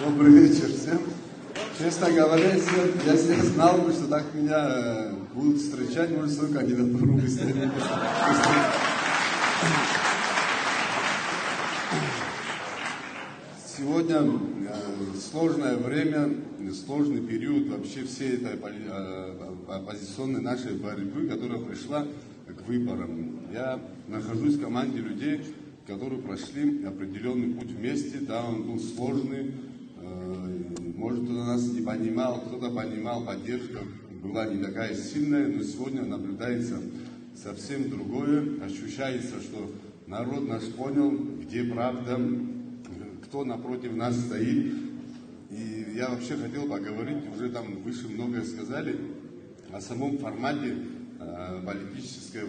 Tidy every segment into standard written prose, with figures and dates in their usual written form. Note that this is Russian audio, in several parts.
Добрый вечер всем. Честно говоря, если я знал бы, что так меня будут встречать, может, свою кандидатуру быстрее. Сегодня сложное время, сложный период вообще всей этой оппозиционной нашей борьбы, которая пришла к выборам. Я нахожусь в команде людей, которые прошли определенный путь вместе. Да, он был сложный, может, кто-то нас не понимал, кто-то понимал, поддержка была не такая сильная, но сегодня наблюдается совсем другое. Ощущается, что народ наш понял, где правда, кто напротив нас стоит. И я вообще хотел поговорить, уже там выше многое сказали, о самом формате политической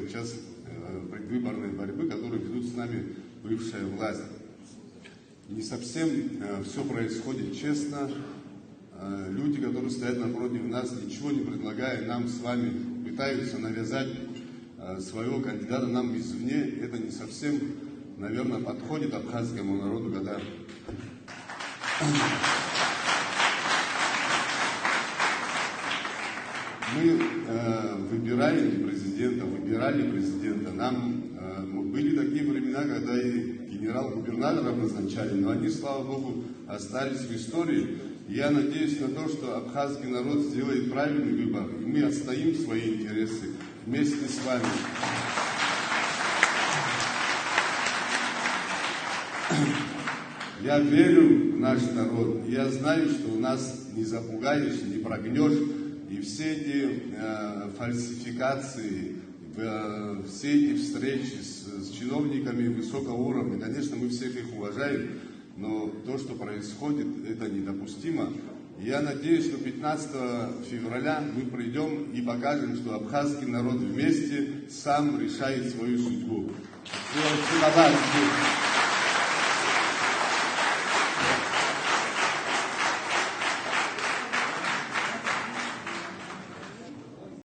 предвыборной борьбы, которую ведут с нами бывшая власть. Не совсем все происходит честно. Люди, которые стоят напротив нас, ничего не предлагая нам с вами, пытаются навязать своего кандидата нам извне. Это не совсем, наверное, подходит абхазскому народу, когда мы выбирали президента. Были такие времена, когда и генерал-губернаторов назначали, но они, слава Богу, остались в истории. И я надеюсь на то, что абхазский народ сделает правильный выбор, и мы отстоим свои интересы вместе с вами. Я верю в наш народ, и я знаю, что у нас не запугаешь, не прогнешь, и все эти фальсификации, все эти встречи с чиновниками высокого уровня, конечно, мы всех их уважаем, но то, что происходит, это недопустимо. И я надеюсь, что 15 февраля мы придем и покажем, что абхазский народ вместе сам решает свою судьбу. Спасибо.